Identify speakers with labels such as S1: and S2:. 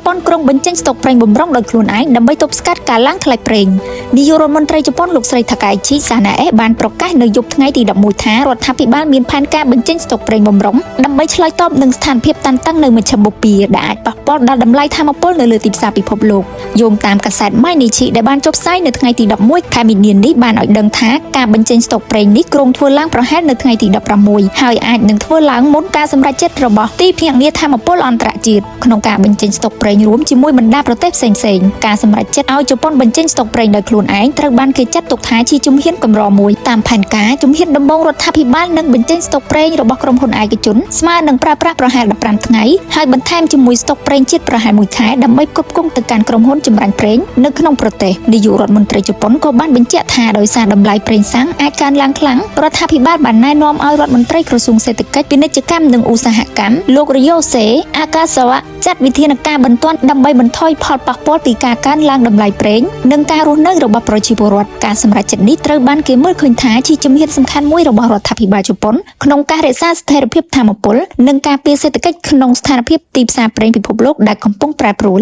S1: ប៉ុនក្រុងបញ្ចេញស្តុកប្រេងបំរុងដោយខ្លួនឯងដើម្បីទប់ស្កាត់ការឡើងថ្លៃប្រេងនាយករដ្ឋមន្ត្រីជប៉ុនលោកស្រីថាកៃជីសាណាអេបានប្រកាសនៅយប់ថ្ងៃទី11ថារដ្ឋាភិបាលមានផែនការបញ្ចេញស្តុកប្រេងបំរុងដើម្បីឆ្លើយតបនឹងស្ថានភាពតានតឹងនៅមជ្ឈមបូព៌ាដែលអាចប៉ះពាល់ដល់តម្លៃថាមពលនៅលើទីផ្សារពិភពលោកយោងតាមកាសែត Mainichi ដែលបានចុះផ្សាយនៅថ្ងៃទី11ខែមីនានេះបានឲ្យដឹងថាការបញ្ចេញស្តុកប្រេងនេះគ្រោងធ្វើឡើងប្រហែលនៅថ្ងៃទី16ហើយអាចនឹងធ្វើឡើងមុនការសម្រេចចិត្តរបស់ទីភ្នាក់ងារថាមពលអន្តរជាតិក្នុងការបញ្ចេញស្តុកប្រេងរួមជាមួយបណ្ដាប្រទេសផ្សេងៗការសម្រេចចិត្តឲ្យជប៉ុនបញ្ចេញស្តុកប្រេងដោយខ្លួនឯងត្រូវបានគេចាត់ទុកថាជាជំហានកម្រមួយតាមផែនការជំហានដំបូងរដ្ឋាភិបាលនឹងបញ្ចេញស្តុកប្រេងរបស់ក្រុមហ៊ុនឯកជនស្មើនឹងប្រើប្រាស់ប្រហែល15ថ្ងៃហើយបន្ថែមជាមួយស្តុកប្រេងជាតិប្រហែល1ខែដើម្បីផ្គត់ផ្គង់ទៅកាន់ក្រុមហ៊ុនចម្រាញ់ប្រេងនៅក្នុងប្រទេសនាយករដ្ឋមន្ត្រីជប៉ុនក៏បានបញ្ជាក់ថាដោយសារតម្លៃប្រេងសាំងអាចកើនឡើងខ្លាំងរដ្ឋាភិបាលបានណែនាំឲ្យរដ្ឋមន្ត្រីក្រសួងសេដ្ឋកិច្ចពាណិជ្ជកម្មនិងឧស្សាហកម្មលោក Ryose Akasawa ចាត់វិធានការបន្ទាន់ដើម្បីបន្ថយផលប៉ះពាល់ពីការកើនឡើងតម្លៃប្រេងនិងការរស់នៅរបស់ប្រជាពលរដ្ឋការសម្រេចចិត្តនេះត្រូវបានគេមើលឃើញថាជាជំហានសំខាន់មួយរបស់រដ្ឋាភិបាលជប៉ុនក្នុងការរក្សាស្ថិរភាពថាមពលនិងការពារសេដ្ឋកិច្ចក្នុងស្ថានភាពទីផ្សារប្រេងពិភពលោកដែលកំពុងប្រែប្រួល